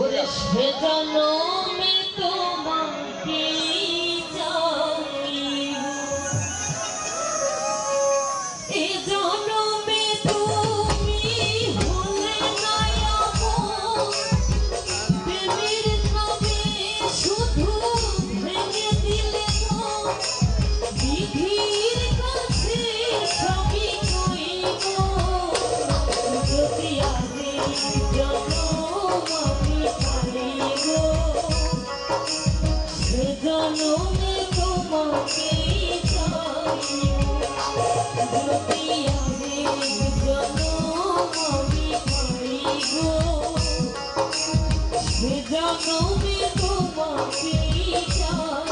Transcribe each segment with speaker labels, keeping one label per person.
Speaker 1: ওরে সে জনমে তোমাকে চাই, এ জনমে তুমি হলে না আপন, প্রেমের নামে শুধু ভেঙে দিলে মন, বিধির কাছে সবই কইব যদি আগে জনম আমি পাইব, সে জনমে তোমাকে চাই, যদি আগে জনম আমি পাইব, সে জনমে তোমাকে চাই।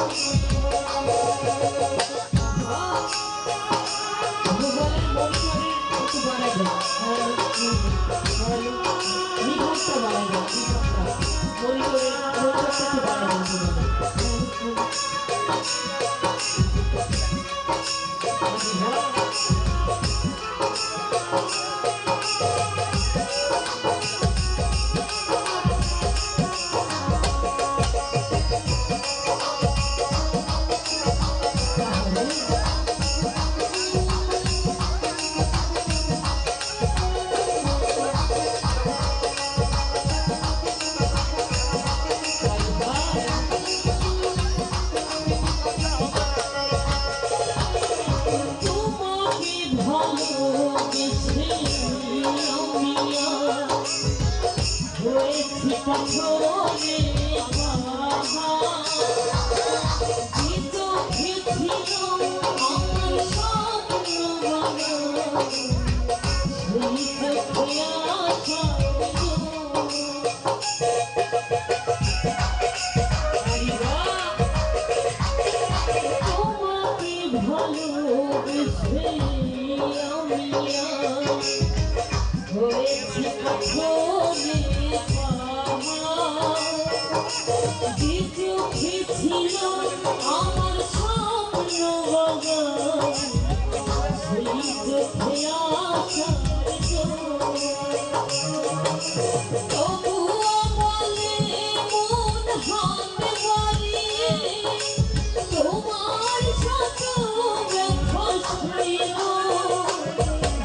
Speaker 1: আমার স্বপ্ন বাগান সেই চোখে তবুও বলে মন হাতে বাড়িয়ে তোমার সাথে ব্যথা সইব,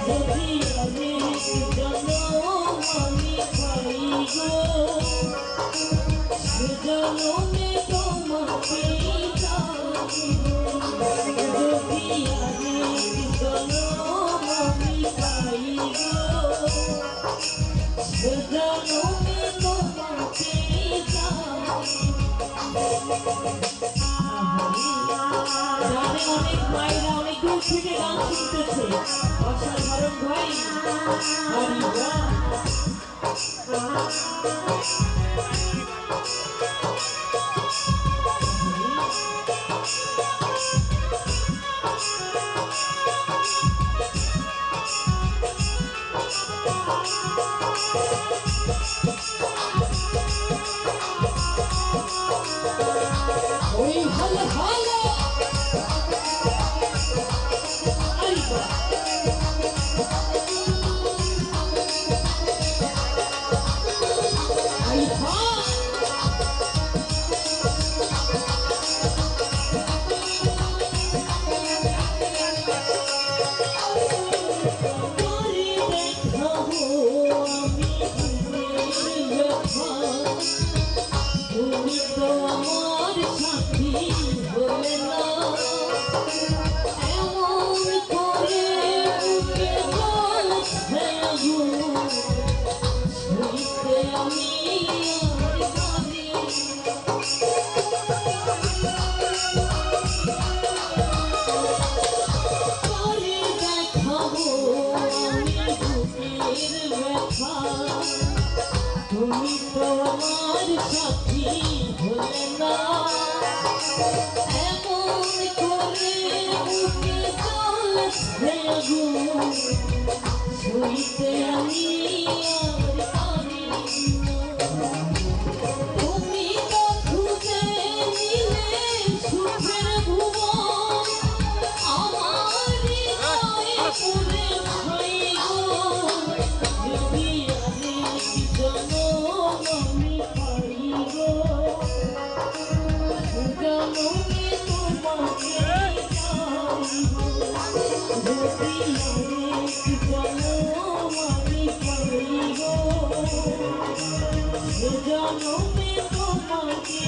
Speaker 1: যদি আমি জনম আমি পাইব, সে জনমে তোমাকে চাই, যদি আমি জনম আমি পাইব, সে জনমে তোমাকে চাই। জানে অনেক মায়েরা অনেক দূর থেকে গান শুনতেছে, অসাধারণ ভাই। ওই ভালো ভালো তুমি তো আমার সাথী হলে না, এমন করে বুকে জল ছুঁইতে আমি আর পারি, করে দেখাবো আমি বুকের ব্যথা, তুমি তো আমার সাথী হলে না, এমন করে বুকে জল ছুঁইতে আমি আর পারি, তুমি তো খুঁজে নিলে সুখের ভুবন, আমার হৃদয়ে পুরে খাইব, যদি আমি জনম আমি জনমে তোমাকে